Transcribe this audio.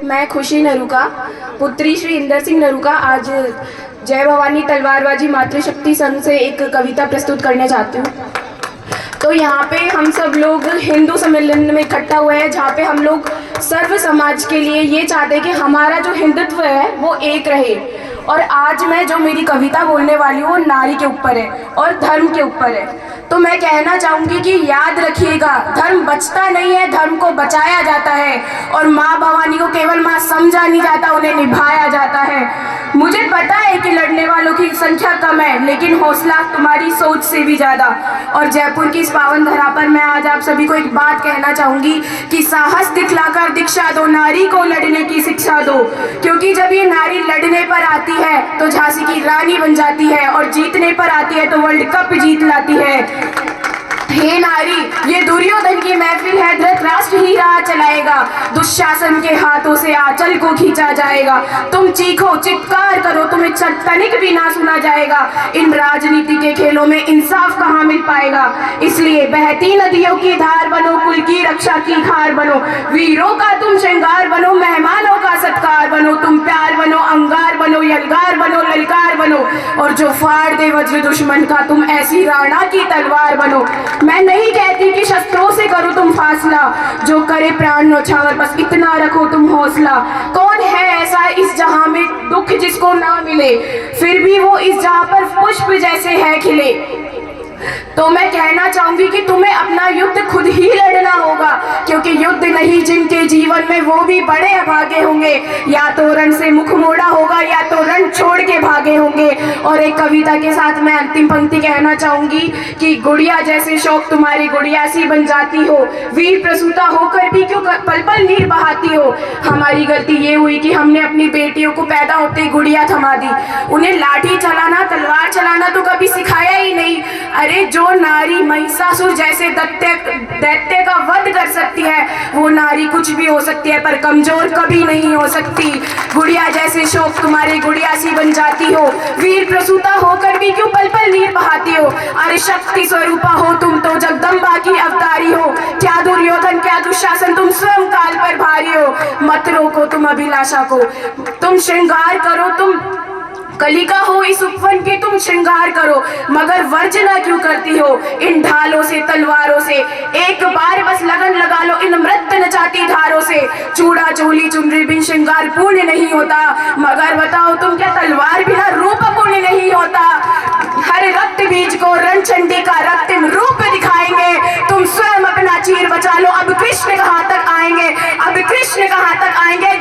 मैं खुशी नरूका, पुत्री श्री इंदर सिंह नरूका, आज जय भवानी तलवारबाजी मातृशक्ति संघ से एक कविता प्रस्तुत करने चाहती हूँ। तो यहाँ पे हम सब लोग हिंदू सम्मेलन में इकट्ठा हुए हैं, जहाँ पे हम लोग सर्व समाज के लिए ये चाहते हैं कि हमारा जो हिंदुत्व है वो एक रहे। और आज मैं जो मेरी कविता बोलने वाली हूँ वो नारी के ऊपर है और धर्म के ऊपर है। तो मैं कहना चाहूँगी कि याद रखिएगा, धर्म बचता नहीं है, धर्म को बचाया जाता है। और माँ भवानी को केवल माँ समझा नहीं जाता, उन्हें निभाया जाता है। मुझे पता है कि लड़ने वालों की संख्या कम है, लेकिन हौसला तुम्हारी सोच से भी ज़्यादा। और जयपुर की इस पावन धरा पर मैं आज आप सभी को एक बात कहना चाहूँगी कि साहस दिखलाकर दीक्षा दो, नारी को लड़ने की शिक्षा दो। क्योंकि जब ये नारी लड़ने पर आती है तो झांसी की रानी बन जाती है, और जीतने पर आती है तो वर्ल्ड कप जीत लाती है। हे नारी, ये दुर्योधन की महफिल है, धृतराष्ट्र ही राह चलाएगा, दुशासन के हाथों से आंचल को खींचा जाएगा। तुम चीखो, चित्कार करो, तुम्हें तनिक भी ना सुना जाएगा। इन राजनीति के खेलों में इंसाफ कहाँ मिल पाएगा। इसलिए बहती नदियों की धार बनो, कुल की रक्षा की खार बनो, वीरों का तुम श्रृंगार बनो, मेहमानों का सत्कार बनो, तुम प्यार बनो, अंगार बनो, यलगार बनो, ललकार बनो, और जो फाड़ दे वज्र दुश्मन का तुम ऐसी राणा की तलवार बनो। मैं नहीं कहती कि शस्त्रों से करो तुम फासला, जो करे प्राण न्यौछावर, बस इतना रखो तुम हौसला। कौन है ऐसा इस जहां में दुख जिसको ना मिले, फिर भी वो इस जहां पर पुष्प जैसे है खिले। तो मैं कहना चाहूंगी कि तुम्हें अपना युद्ध खुद ही लड़ना होगा, क्योंकि युद्ध नहीं जिनके जीवन में वो भी बड़े अभागे होंगे। या तो रण से मुख मोड़ा होगा या तो रण छोड़ के भागे होंगे। और एक कविता के साथ मैं अंतिम पंक्ति कहना चाहूंगी कि गुड़िया जैसे शौक तुम्हारी गुड़िया सी बन जाती हो, वीर प्रसूता होकर भी क्यों पल पल नीर बहाती हो। हमारी गलती ये हुई कि हमने अपनी बेटियों को पैदा होते ही गुड़िया थमा दी, उन्हें लाठी चलाना तलवार चलाना तो कभी सिखाया ही नहीं। अरे जो नारी महिषासुर जैसे दैत्य का वध कर सकती है, वो नारी कुछ भी हो सकती है पर कमजोर कभी नहीं हो सकती। गुड़िया जैसे शौक तुम्हारी गुड़िया सी बन जाती हो, वीर प्रसूता होकर भी क्यों पल पल नीर बहाती हो। अरे शक्ति स्वरूपा हो तुम तो, जगदम्बा की अवतारी हो, क्या दुर्योधन क्या दुशासन, तुम स्वयं काल पर भारी हो। मत रोको तुम अभिलाषा को, तुम श्रृंगार करो, तुम कलिका हो इस उपवन की, तुम श्रृंगार करो, मगर वर्जना क्यों करती हो इन ढालों से तलवारों से। एक बार बस लगन लगा लो इन मृत नचाती धारों से। चूड़ा चोली चुनरी बिन श्रृंगार पूर्ण नहीं होता, मगर बताओ तुम क्या तलवार बिना रूप पूर्ण नहीं होता। हर रक्त बीज को रणचंडी का रक्तिम रूप दिखाएंगे, तुम स्वयं अपना चीर बचा लो। अब कृष्ण कहाँ तक आएंगे, अब कृष्ण कहाँ तक आएंगे।